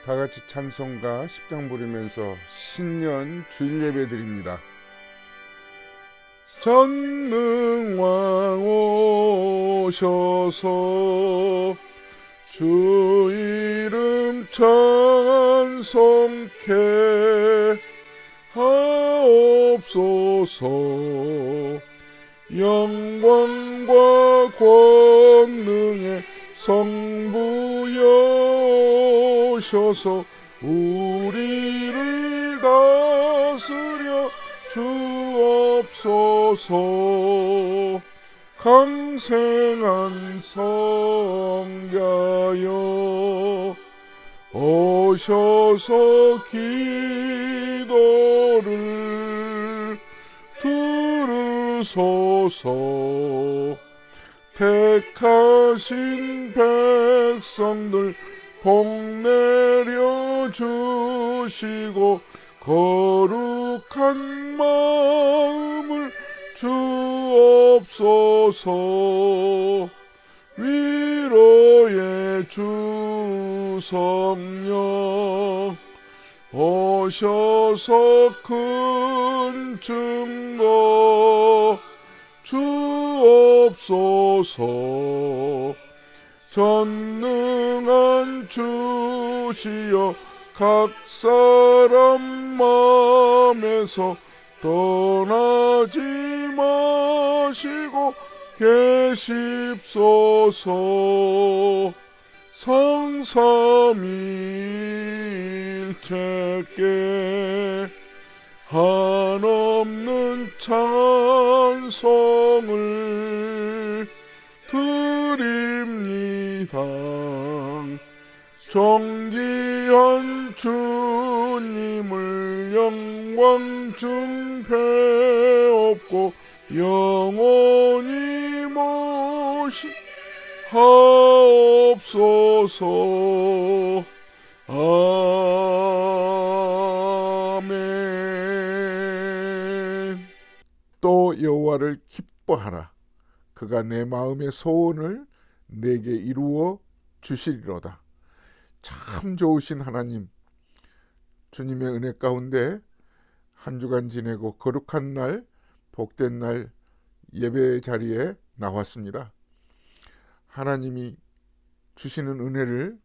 다같이 찬송가 10장 부르면서 신년 주일 예배 드립니다. 전능왕 오셔서 주 이름 찬송케 하옵소서. 영광과 권능의 성부여 오셔서 우리를 다스려 주옵소서. 강생한 성자여 오셔서 기도를 들으소서. 택하신 백성들 복 내려 주시고 거룩한 마음을 주옵소서. 위로의 주 성령 오셔서 큰 증거 주옵소서. 전능한 주시여 각 사람 마음에서 떠나지 마시고 계십소서. 성삼일체께 한없는 찬송을 드립니다. 존귀한 주님을 영광 중배옵고 영원히 모시하옵소서. 아멘. 또 여호와를 기뻐하라. 그가 내 마음의 소원을 내게 이루어 주시리로다. 참 좋으신 하나님, 주님의 은혜 가운데 한 주간 지내고 거룩한 날, 복된 날 예배 자리에 나왔습니다. 하나님이 주시는 은혜를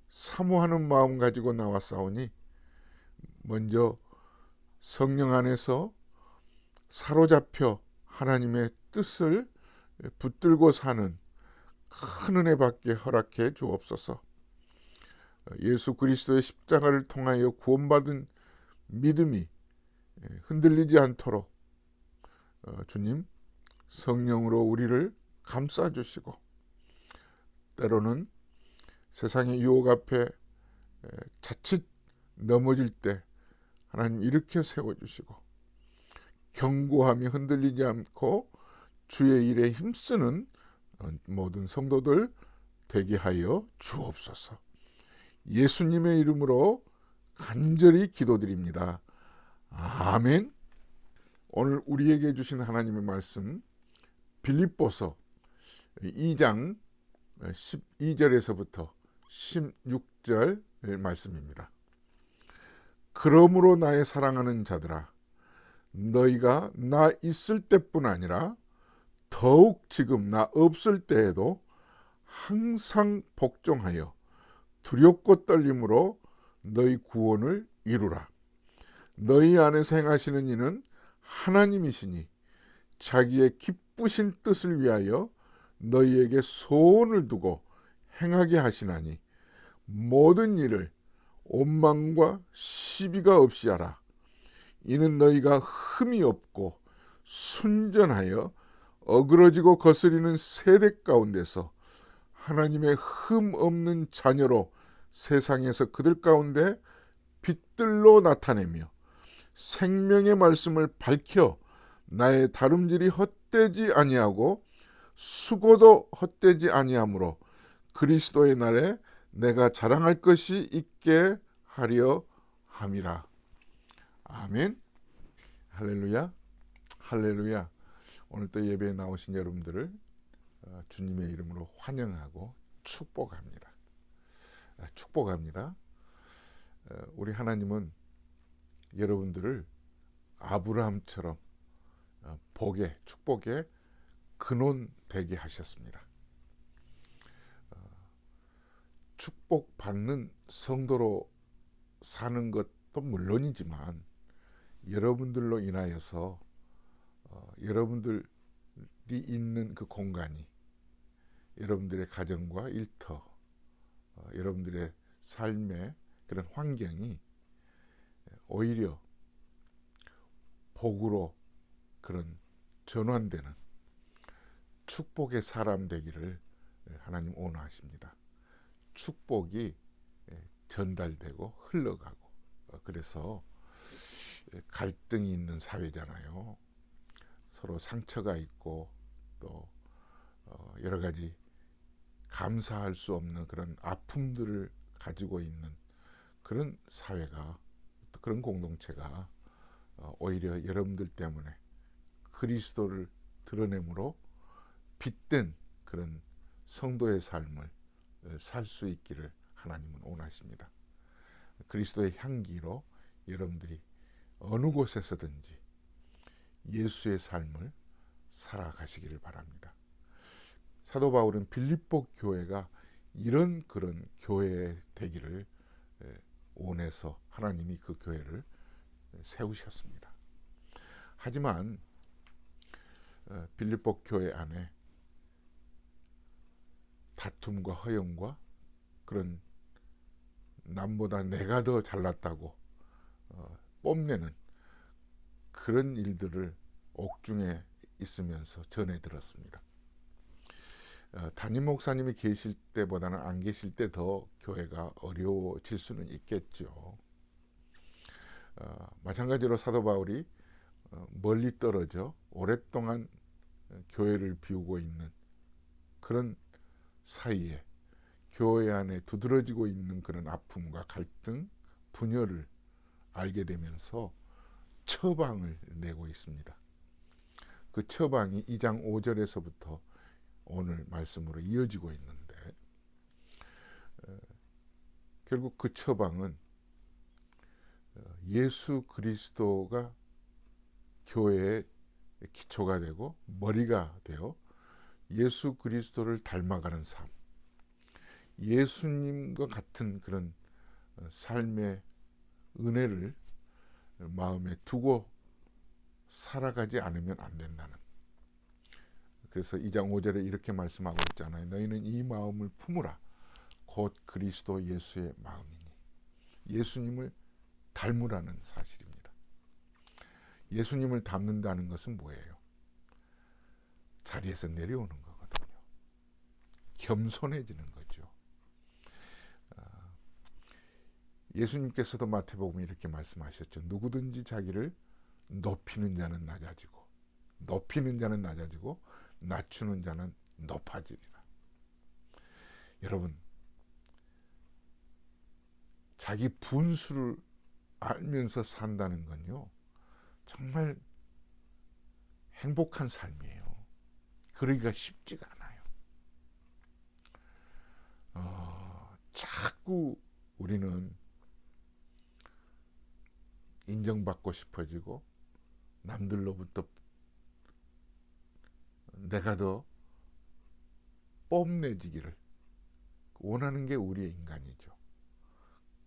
사모하는 마음 가지고 나왔사오니 먼저 성령 안에서 사로잡혀 하나님의 뜻을 붙들고 사는 큰 은혜 받게 허락해 주옵소서. 예수 그리스도의 십자가를 통하여 구원받은 믿음이 흔들리지 않도록 주님 성령으로 우리를 감싸주시고, 때로는 세상의 유혹 앞에 자칫 넘어질 때 하나님 일으켜 세워주시고 견고함이 흔들리지 않고 주의 일에 힘쓰는 모든 성도들 되게 하여 주옵소서. 예수님의 이름으로 간절히 기도드립니다. 아멘. 오늘 우리에게 주신 하나님의 말씀 빌립보서 2장 12절에서부터 16절 말씀입니다. 그러므로 나의 사랑하는 자들아, 너희가 나 있을 때뿐 아니라 더욱 지금 나 없을 때에도 항상 복종하여 두렵고 떨림으로 너희 구원을 이루라. 너희 안에서 행하시는 이는 하나님이시니 자기의 기쁘신 뜻을 위하여 너희에게 소원을 두고 행하게 하시나니 모든 일을 원망과 시비가 없이 하라. 이는 너희가 흠이 없고 순전하여 어그러지고 거스리는 세대 가운데서 하나님의 흠 없는 자녀로 세상에서 그들 가운데 빛들로 나타내며 생명의 말씀을 밝혀 나의 다름질이 헛되지 아니하고 수고도 헛되지 아니하므로 그리스도의 날에 내가 자랑할 것이 있게 하려 함이라. 아멘. 할렐루야. 할렐루야. 오늘 또 예배에 나오신 여러분들을 주님의 이름으로 환영하고 축복합니다. 축복합니다. 우리 하나님은 여러분들을 아브라함처럼 복의 축복의 근원 되게 하셨습니다. 축복받는 성도로 사는 것도 물론이지만 여러분들로 인하여서 여러분들이 있는 그 공간이 여러분들의 가정과 일터, 여러분들의 삶의 그런 환경이 오히려 복으로 그런 전환되는 축복의 사람 되기를 하나님 원하십니다. 축복이 전달되고 흘러가고, 그래서 갈등이 있는 사회잖아요. 서로 상처가 있고 또 여러 가지 감사할 수 없는 그런 아픔들을 가지고 있는 그런 사회가, 그런 공동체가 오히려 여러분들 때문에 그리스도를 드러내므로 빛된 그런 성도의 삶을 살 수 있기를 하나님은 원하십니다. 그리스도의 향기로 여러분들이 어느 곳에서든지 예수의 삶을 살아가시기를 바랍니다. 사도 바울은 빌립보 교회가 이런 그런 교회 되기를 원해서 하나님이 그 교회를 세우셨습니다. 하지만 빌립보 교회 안에 다툼과 허영과 그런 남보다 내가 더 잘났다고 뽐내는 그런 일들을 옥중에 있으면서 전해 들었습니다. 담임 목사님이 계실 때보다는 안 계실 때 더 교회가 어려워질 수는 있겠죠. 마찬가지로 사도 바울이 멀리 떨어져 오랫동안 교회를 비우고 있는 그런 사이에 교회 안에 두드러지고 있는 그런 아픔과 갈등, 분열을 알게 되면서 처방을 내고 있습니다. 그 처방이 2장 5절에서부터 오늘 말씀으로 이어지고 있는데, 결국 그 처방은 예수 그리스도가 교회의 기초가 되고 머리가 되어 예수 그리스도를 닮아가는 삶, 예수님과 같은 그런 삶의 은혜를 마음에 두고 살아가지 않으면 안 된다는. 그래서 2장 5절에 이렇게 말씀하고 있잖아요. 너희는 이 마음을 품으라. 곧 그리스도 예수의 마음이니. 예수님을 닮으라는 사실입니다. 예수님을 닮는다는 것은 뭐예요? 자리에서 내려오는 거거든요. 겸손해지는 거죠. 예수님께서도 마태복음에 이렇게 말씀하셨죠. 누구든지 자기를 높이는 자는 낮아지고 낮추는 자는 높아지리라. 여러분, 자기 분수를 알면서 산다는 건요, 정말 행복한 삶이에요. 그러기가 쉽지가 않아요. 자꾸 우리는 인정받고 싶어지고 남들로부터 내가 더 뽐내지기를 원하는 게 우리의 인간이죠.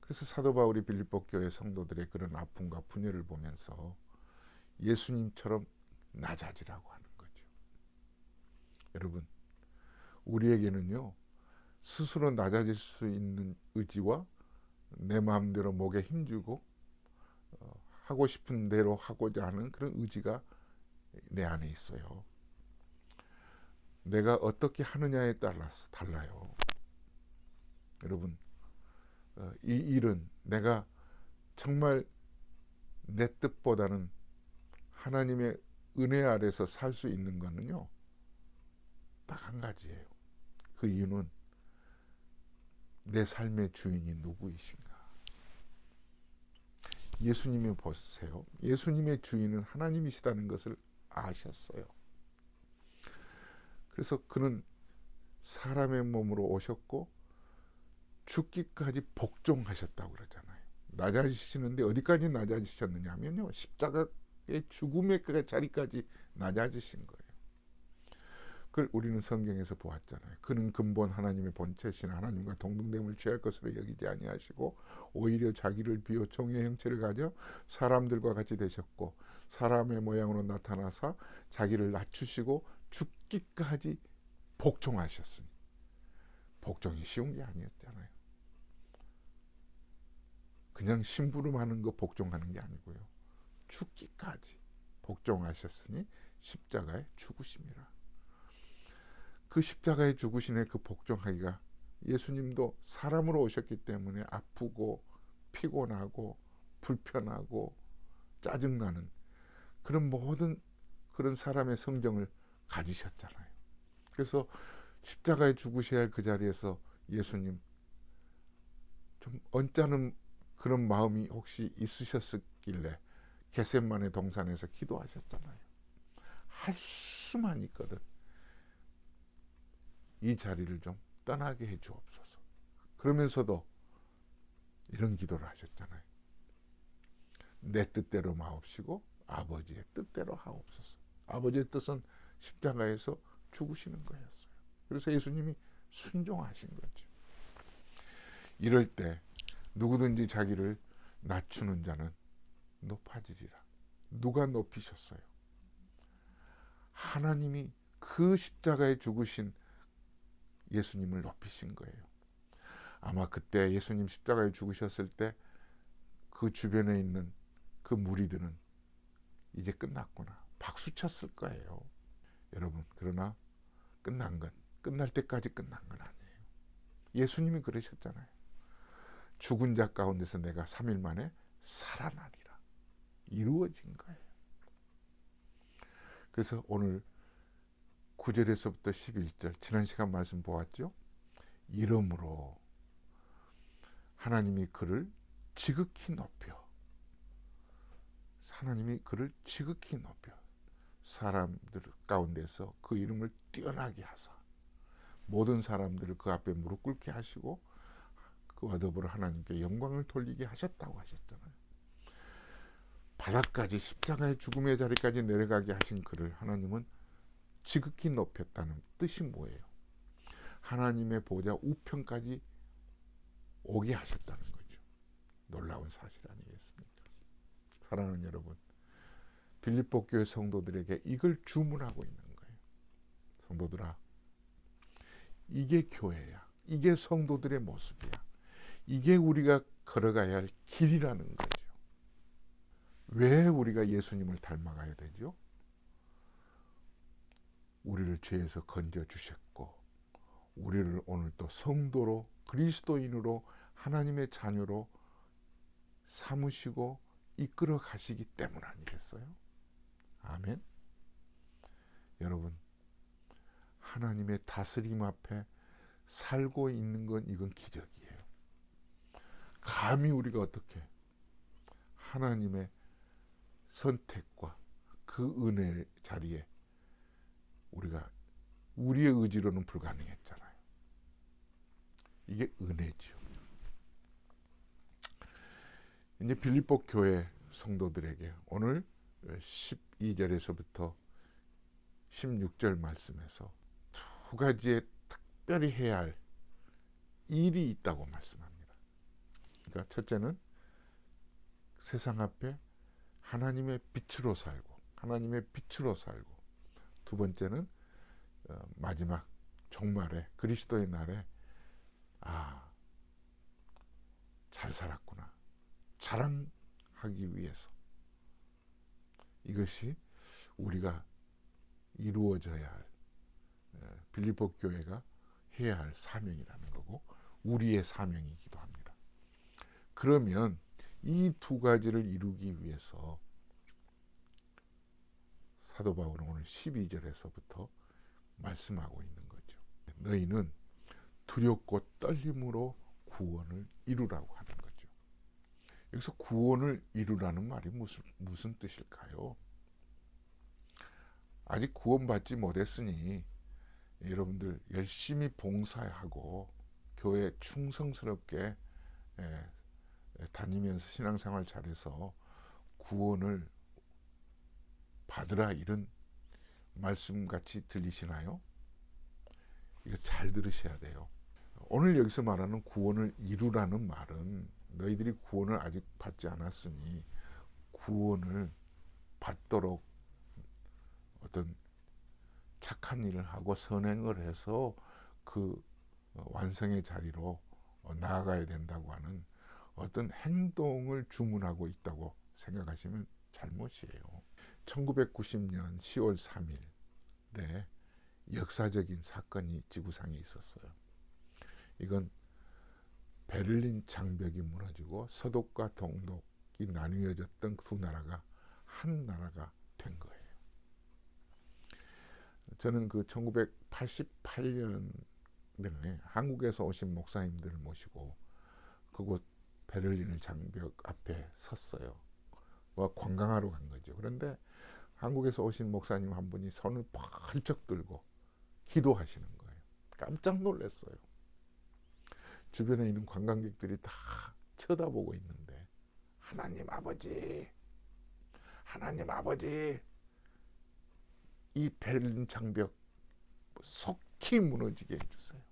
그래서 사도 바울이 빌립보 교회 성도들의 그런 아픔과 분열을 보면서 예수님처럼 낮아지라고 하는 거죠. 여러분, 우리에게는요, 스스로 낮아질 수 있는 의지와 내 마음대로 목에 힘주고 하고 싶은 대로 하고자 하는 그런 의지가 내 안에 있어요. 내가 어떻게 하느냐에 따라서 달라요. 여러분, 이 일은 내가 정말 내 뜻보다는 하나님의 은혜 아래서 살 수 있는 거는요, 딱 한 가지예요. 그 이유는 내 삶의 주인이 누구이신가? 예수님을 보세요. 예수님의 주인은 하나님이시다는 것을 아셨어요. 그래서 그는 사람의 몸으로 오셨고 죽기까지 복종하셨다고 그러잖아요. 낮아지시는데 어디까지 낮아지셨느냐 하면요, 십자가의 죽음의 그 자리까지 낮아지신 거예요. 그걸 우리는 성경에서 보았잖아요. 그는 근본 하나님의 본체신 하나님과 동등됨을 취할 것으로 여기지 아니하시고 오히려 자기를 비워 종의 형체를 가져 사람들과 같이 되셨고 사람의 모양으로 나타나사 자기를 낮추시고 죽기까지 복종하셨으니, 복종이 쉬운 게 아니었잖아요. 그냥 심부름하는 거 복종하는 게 아니고요, 죽기까지 복종하셨으니 십자가에 죽으심이라. 그 십자가에 죽으신의 그 복종하기가, 예수님도 사람으로 오셨기 때문에 아프고 피곤하고 불편하고 짜증나는 그런 모든 그런 사람의 성정을 가지셨잖아요. 그래서 십자가에 죽으셔야 할 그 자리에서 예수님 좀 언짢은 그런 마음이 혹시 있으셨길래 겟세마네 동산에서 기도하셨잖아요. 할 수만 있거든 이 자리를 좀 떠나게 해 주옵소서. 그러면서도 이런 기도를 하셨잖아요. 내 뜻대로 마옵시고 아버지의 뜻대로 하옵소서. 아버지의 뜻은 십자가에서 죽으시는 거였어요. 그래서 예수님이 순종하신 거죠. 이럴 때 누구든지 자기를 낮추는 자는 높아지리라. 누가 높이셨어요? 하나님이 그 십자가에 죽으신 예수님을 높이신 거예요. 아마 그때 예수님 십자가에 죽으셨을 때 그 주변에 있는 그 무리들은 이제 끝났구나 박수 쳤을 거예요. 여러분, 그러나 끝날 때까지 끝난 건 아니에요. 예수님이 그러셨잖아요. 죽은 자 가운데서 내가 3일 만에 살아나리라. 이루어진 거예요. 그래서 오늘 9절에서부터 11절 지난 시간 말씀 보았죠. 이러므로 하나님이 그를 지극히 높여, 하나님이 그를 지극히 높여 사람들 가운데서 그 이름을 뛰어나게 하사 모든 사람들을 그 앞에 무릎 꿇게 하시고 그와 더불어 하나님께 영광을 돌리게 하셨다고 하셨잖아요. 바닥까지 십자가의 죽음의 자리까지 내려가게 하신 그를 하나님은 지극히 높였다는 뜻이 뭐예요? 하나님의 보좌 우편까지 오게 하셨다는 거죠. 놀라운 사실 아니겠습니까? 사랑하는 여러분, 빌립보 교회 성도들에게 이걸 주문하고 있는 거예요. 성도들아, 이게 교회야. 이게 성도들의 모습이야. 이게 우리가 걸어가야 할 길이라는 거죠. 왜 우리가 예수님을 닮아가야 되죠? 우리를 죄에서 건져주셨고 우리를 오늘 또 성도로 그리스도인으로 하나님의 자녀로 삼으시고 이끌어 가시기 때문 아니겠어요? 아멘. 여러분, 하나님의 다스림 앞에 살고 있는 건 이건 기적이에요. 감히 우리가 어떻게 하나님의 선택과 그 은혜 자리에 우리가 우리의 의지로는 불가능했잖아요. 이게 은혜죠. 이제 빌립보 교회 성도들에게 오늘 12절에서부터 16절 말씀에서 두 가지의 특별히 해야 할 일이 있다고 말씀합니다. 그러니까 첫째는 세상 앞에 하나님의 빛으로 살고 두 번째는 마지막 종말에 그리스도의 날에 잘 살았구나 자랑하기 위해서, 이것이 우리가 이루어져야 할 빌립보 교회가 해야 할 사명이라는 거고 우리의 사명이기도 합니다. 그러면 이 두 가지를 이루기 위해서 사도 바울은 오늘 12절에서부터 말씀하고 있는 거죠. 너희는 두렵고 떨림으로 구원을 이루라고 하는 거죠. 여기서 구원을 이루라는 말이 무슨 뜻일까요? 아직 구원받지 못했으니 여러분들 열심히 봉사하고 교회에 충성스럽게 다니면서 신앙생활 잘해서 구원을 받으라 이런 말씀같이 들리시나요? 이거 잘 들으셔야 돼요. 오늘 여기서 말하는 구원을 이루라는 말은 너희들이 구원을 아직 받지 않았으니 구원을 받도록 어떤 착한 일을 하고 선행을 해서 그 완성의 자리로 나아가야 된다고 하는 어떤 행동을 주문하고 있다고 생각하시면 잘못이에요. 1990년 10월 3일에 역사적인 사건이 지구상에 있었어요. 이건 베를린 장벽이 무너지고 서독과 동독이 나뉘어졌던 두 나라가 한 나라가 된 거예요. 저는 그 1988년에 한국에서 오신 목사님들을 모시고 그곳 베를린 장벽 앞에 섰어요. 관광하러 간 거죠. 그런데 한국에서 오신 목사님 한 분이 손을 펄쩍 들고 기도하시는 거예요. 깜짝 놀랐어요. 주변에 있는 관광객들이 다 쳐다보고 있는데 하나님 아버지, 하나님 아버지, 이 베를린 장벽 속히 무너지게 해주세요.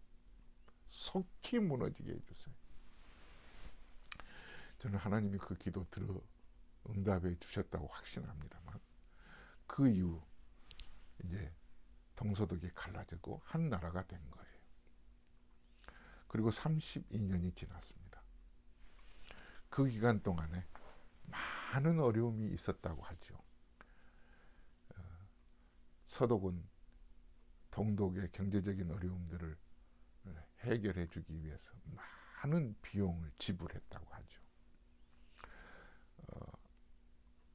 속히 무너지게 해주세요. 저는 하나님이 그 기도 들어 응답해 주셨다고 확신합니다만 그 이후 이제 동서독이 갈라지고 한 나라가 된 거예요. 그리고 32년이 지났습니다. 그 기간 동안에 많은 어려움이 있었다고 하죠. 서독은 동독의 경제적인 어려움들을 해결해 주기 위해서 많은 비용을 지불했다고 하죠.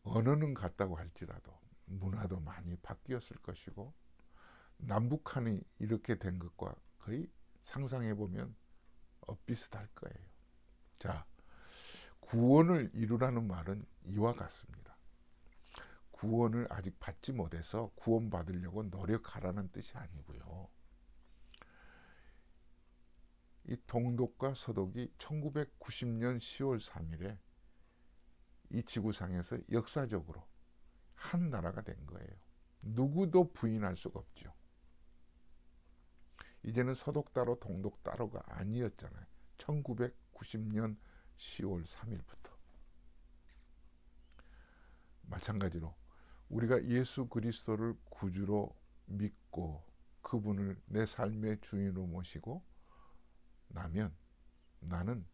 언어는 같다고 할지라도 문화도 많이 바뀌었을 것이고 남북한이 이렇게 된 것과 거의 상상해 보면 비슷할 거예요. 자, 구원을 이루라는 말은 이와 같습니다. 구원을 아직 받지 못해서 구원 받으려고 노력하라는 뜻이 아니고요. 이 동독과 서독이 1990년 10월 3일에 이 지구상에서 역사적으로 한 나라가 된 거예요. 누구도 부인할 수가 없죠. 이제는 서독 따로 동독 따로가 아니었잖아요. 1990년 10월 3일부터. 마찬가지로 우리가 예수 그리스도를 구주로 믿고 그분을 내 삶의 주인으로 모시고 나면 나는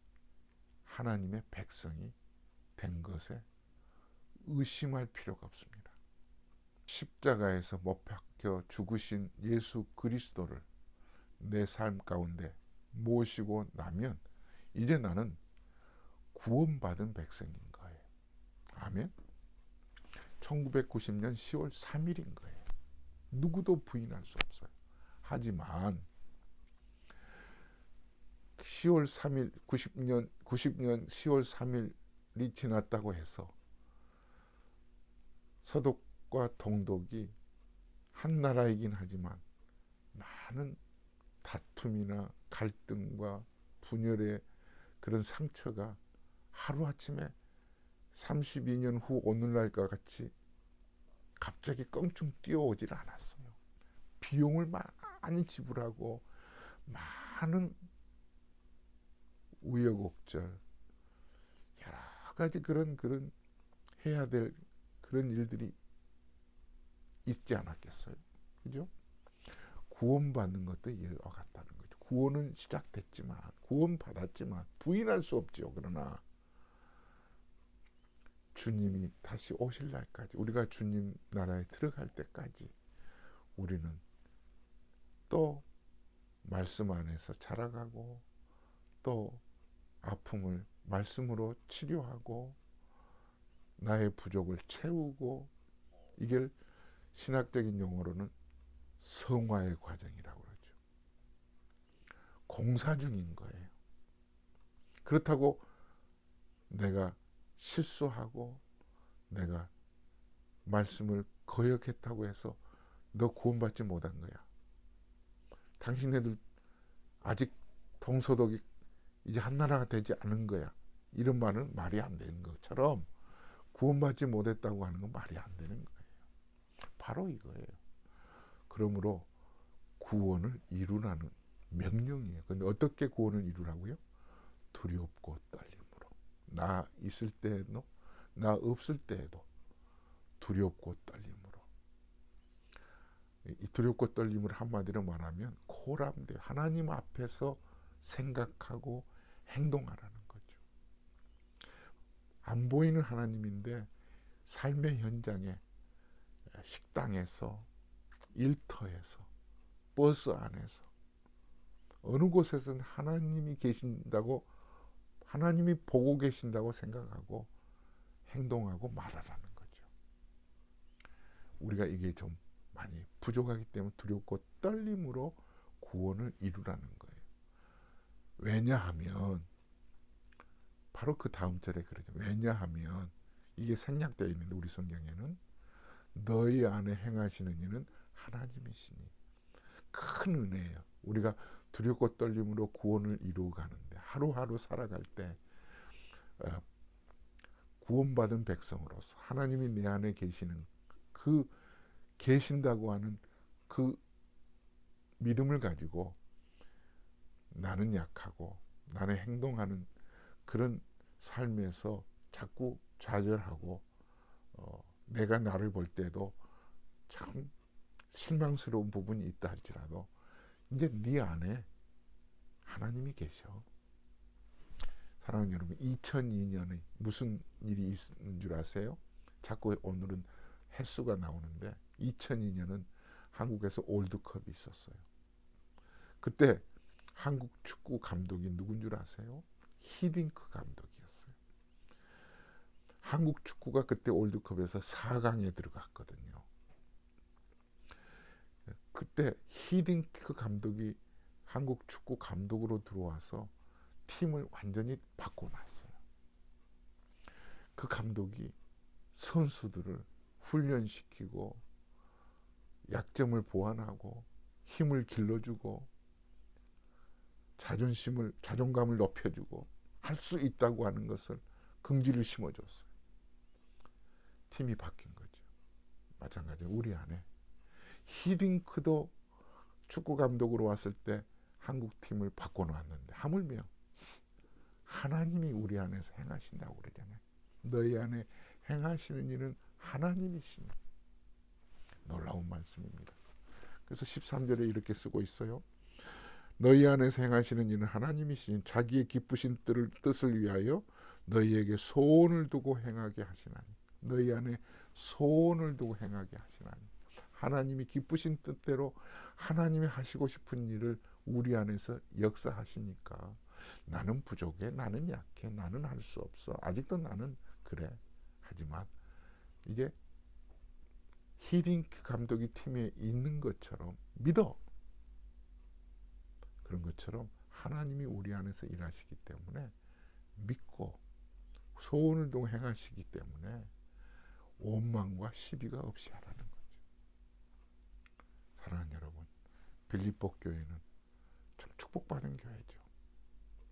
하나님의 백성이 된 것에 의심할 필요가 없습니다. 십자가에서 못 박혀 죽으신 예수 그리스도를 내 삶 가운데 모시고 나면 이제 나는 구원받은 백성인 거예요. 아멘. 1990년 10월 3일인 거예요. 누구도 부인할 수 없어요. 하지만 10월 3일 90년 10월 3일이 지났다고 해서 서독과 동독이 한 나라이긴 하지만 많은 다툼이나 갈등과 분열의 그런 상처가 하루아침에 32년 후 오늘날과 같이 갑자기 껑충 뛰어오질 않았어요. 비용을 많이 지불하고 많은 우여곡절 여러 가지 그런 해야 될 그런 일들이 있지 않았겠어요. 그죠? 구원받는 것도 이와 같다는 거죠. 구원은 시작됐지만 구원받았지만 부인할 수 없죠. 그러나 주님이 다시 오실 날까지 우리가 주님 나라에 들어갈 때까지 우리는 또 말씀 안에서 자라가고 또 아픔을 말씀으로 치료하고 나의 부족을 채우고 이게 신학적인 용어로는 성화의 과정이라고 그러죠. 공사 중인 거예요. 그렇다고 내가 실수하고 내가 말씀을 거역했다고 해서 너 구원받지 못한 거야. 당신네들 아직 동서독이 이제 한 나라가 되지 않은 거야. 이런 말은 말이 안 되는 것처럼 구원받지 못했다고 하는 건 말이 안 되는 거예요. 바로 이거예요. 그러므로 구원을 이루라는 명령이에요. 근데 어떻게 구원을 이루라고요? 두렵고 떨림으로. 나 있을 때에도 나 없을 때에도 두렵고 떨림으로. 이 두렵고 떨림을 한마디로 말하면 코람돼 하나님 앞에서 생각하고 행동하라는 거죠. 안 보이는 하나님인데 삶의 현장에 식당에서 일터에서 버스 안에서 어느 곳에서는 하나님이 계신다고 하나님이 보고 계신다고 생각하고 행동하고 말하라는 거죠. 우리가 이게 좀 많이 부족하기 때문에 두렵고 떨림으로 구원을 이루라는 거예요. 왜냐하면 바로 그 다음 절에 그러죠. 왜냐하면 이게 생략되어 있는데 우리 성경에는 너희 안에 행하시는 이는 하나님이시니 큰 은혜예요. 우리가 두렵고 떨림으로 구원을 이루어가는데 하루하루 살아갈 때 구원받은 백성으로서 하나님이 내 안에 계시는 그 계신다고 하는 그 믿음을 가지고 나는 약하고 나는 행동하는 그런 삶에서 자꾸 좌절하고 내가 나를 볼 때도 참 실망스러운 부분이 있다 할지라도 이제 네 안에 하나님이 계셔. 사랑하는 여러분, 2002년에 무슨 일이 있는 줄 아세요? 자꾸 오늘은 횟수가 나오는데 2002년은 한국에서 월드컵이 있었어요. 그때 한국 축구 감독이 누군 줄 아세요? 히딩크 감독이었어요. 한국 축구가 그때 월드컵에서 4강에 들어갔거든요. 그때 히딩크 감독이 한국 축구 감독으로 들어와서 팀을 완전히 바꿔놨어요. 그 감독이 선수들을 훈련시키고 약점을 보완하고 힘을 길러주고 자존감을 높여주고 할 수 있다고 하는 것을 긍지를 심어줬어요. 팀이 바뀐 거죠. 마찬가지로 우리 안에 히딩크도 축구 감독으로 왔을 때 한국 팀을 바꿔놓았는데 하물며 하나님이 우리 안에서 행하신다고 그러잖아요. 너희 안에 행하시는 일은 하나님이시니. 놀라운 말씀입니다. 그래서 13절에 이렇게 쓰고 있어요. 너희 안에서 행하시는 일은 하나님이시니 자기의 기쁘신 뜻을 위하여 너희에게 소원을 두고 행하게 하시나니. 너희 안에 소원을 두고 행하게 하시나니. 하나님이 기쁘신 뜻대로 하나님이 하시고 싶은 일을 우리 안에서 역사하시니까 나는 부족해, 나는 약해, 나는 할 수 없어. 아직도 나는 그래. 하지만 이게 히딩크 감독이 팀에 있는 것처럼 믿어. 그런 것처럼 하나님이 우리 안에서 일하시기 때문에 믿고 소원을 두고 행하시기 때문에 원망과 시비가 없이 하라는 거죠. 사랑하는 여러분, 빌립보 교회는 참 축복받은 교회죠.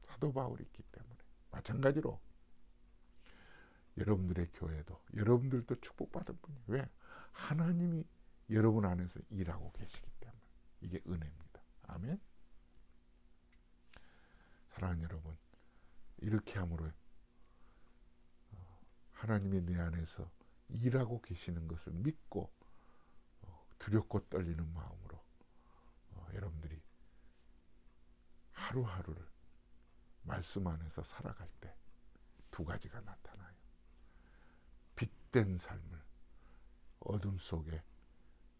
사도 바울이 있기 때문에. 마찬가지로 여러분들의 교회도 여러분들도 축복받은 분이에요. 왜? 하나님이 여러분 안에서 일하고 계시기 때문에. 이게 은혜입니다. 아멘. 사랑하는 여러분, 이렇게 함으로 하나님이 내 안에서 일하고 계시는 것을 믿고 두렵고 떨리는 마음으로 여러분들이 하루하루를 말씀 안에서 살아갈 때 두 가지가 나타나요. 빛된 삶을 어둠 속에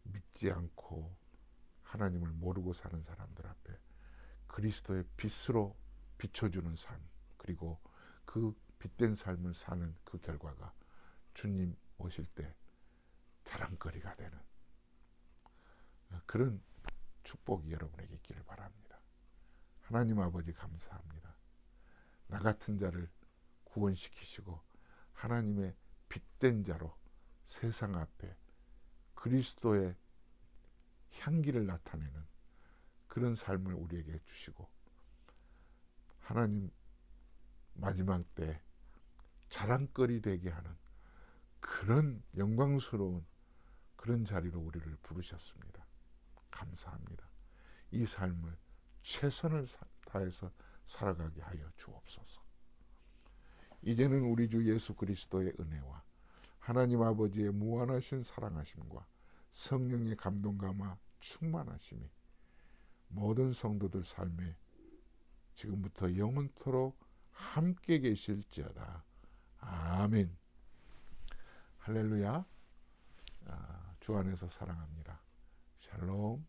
믿지 않고 하나님을 모르고 사는 사람들 앞에 그리스도의 빛으로 비춰주는 삶, 그리고 그 빛된 삶을 사는 그 결과가 주님 오실 때 자랑거리가 되는 그런 축복이 여러분에게 있기를 바랍니다. 하나님 아버지 감사합니다. 나 같은 자를 구원시키시고 하나님의 빛된 자로 세상 앞에 그리스도의 향기를 나타내는 그런 삶을 우리에게 주시고 하나님 마지막 때 자랑거리 되게 하는 그런 영광스러운 그런 자리로 우리를 부르셨습니다. 감사합니다. 이 삶을 최선을 다해서 살아가게 하여 주옵소서. 이제는 우리 주 예수 그리스도의 은혜와 하나님 아버지의 무한하신 사랑하심과 성령의 감동감화 충만하심이 모든 성도들 삶에 지금부터 영원토록 함께 계실지어다. 아멘. 할렐루야. 주 안에서 사랑합니다. 샬롬.